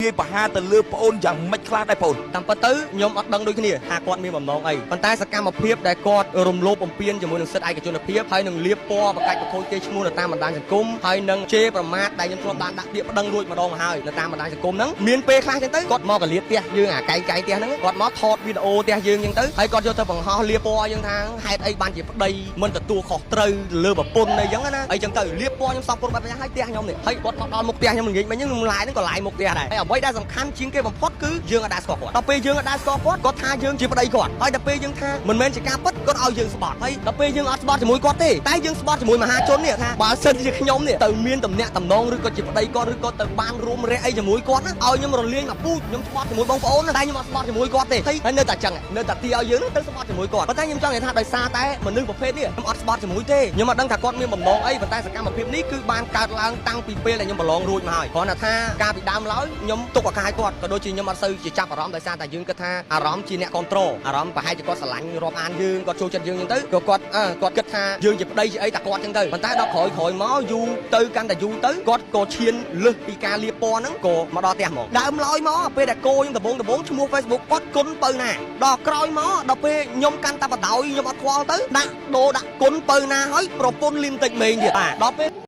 ទាយបហាទៅលើប្អូនយ៉ាងម៉េចខ្លះដែរប្អូនតាមពិតទៅខ្ញុំអត់ដឹងដូចគ្នាថាគាត់មានបំណងអីប៉ុន្តែសកម្មភាពដែលគាត់រំលោភបំពានជាមួយនឹងសិទ្ធិឯកជនភាពហើយនឹងលៀបពណ៌បកាច់បខូចគេឈ្មោះនៅតាមបណ្ដាញសង្គមហើយនឹងជេរប្រមាថដែលខ្ញុំធ្លាប់បានដាក់ពាក្យប្តឹងរួចម្ដងមកហើយនៅតាមបណ្ដាញសង្គមហ្នឹងមានពេលខ្លះចឹងទៅគាត់មកកលៀតផ្ទះយើងអាកែងផ្ទះហ្នឹងគាត់មកថតវីដេអូផ្ទះយើងចឹងទៅហើយគាត់យកទៅបង្ហោះលៀបពណ៌យើងថាហេតុអីបានជាប្តីមិនទទួលខុសត្រូវលើប្រពន្ធអីចឹងណាអីចឹងទៅលៀបពណ៌ខ្ញុំសពគ្រប់បែបយ៉ាងហើយផ្ទះខ្ញុំនេះហើយគាត់មកដល់មុខផ្ទះខ្ញុំនិយាយមិញខ្ញុំឡាយហ្នឹងក៏ឡាយមុខផ្ទះដែរហើយអ្វីដែលសំខាន់ជាងគេបំផុតគឺយើងអត់ដែលស្គាល់គាត់ដល់ពេលយើងអត់ដែលស្គាល់គាត់ថាយើងជាប្តីគាត់ហើយដល់ពេលយើងថាមិនមែនជាការពិតគាត់ឲ្យយើងស្បត់ហើយដល់ពេលយើងអត់ស្បត់ជាមួយគាត់ទេតែយើងស្បត់ជាមួយមហាជននេះថាបើសិនជាខ្ញុំនេះទៅមានតំណែងតំណងឬក៏ជាប្តីគាត់ឬក៏ទៅបានរួមរះអីជាមួយគាត់ណាឲ្យខ្ញុំរលាយមកពូជខ្ញុំស្បត់ជាមួយបងប្អូនតែខ្ញុំអត់ស្បត់ជាមួយគាត់ទេហើយនៅតែចឹងនៅតែទីឲ្យយើងទៅស្បត់ជាមួយគាត់ប៉ុន្តែខ្ញុំចង់និយាយថាដោយសារតែមនុស្សប្រភេទនេះខ្ញុំអត់ស្បត់ជាមួយទេខ្ញុំអត់ដឹងថាគាត់មានបំណងអីប៉ុន្តែសកម្មភាពនេះគឺបានកើតឡើងតាំងពីពេលដែលខ្ញុំប្រឡងរួចមកហើយគ្រាន់តែថាការពីដើមឡើយខ្ញុំទុកឱកាសគាត់ក៏ដូចជាខ្ញុំអត់សូវជាចាប់អារម្មណ៍ដោយសារតែយើងគិតថាអារម្មណ៍ជាអ្នកគ្រប់គ្រងអារម្មណ៍ប្រហែលជាគាត់ស្រឡាញ់រាប់អានយើងគាត់ចូលចិត្តយើងចឹងទៅក៏គាត់គិតថាយើងជាប្តីជាអីតែគាត់ចឹងទៅប៉ុន្តែដល់ក្រោយមកយូរទៅកាន់តែយូរទៅគាត់ក៏ឈានលើសពីការលាបពណ៌ហ្នឹងក៏មកដល់ផ្ទះហ្មងដើមឡើយមកពេលដែលគោខ្ញុំដំបងឈ្មោះ Facebook គាត់គុណពៅណាដល់ក្រោយមកដល់ពេលខ្ញុំកាន់តែបដ ாய் ខ្ញុំអត់ខ្វល់ទៅដាក់ដូរដាក់គុណពៅណាហើយប្រពន្ធលីមតិចមេងទៀតបាទដល់ពេល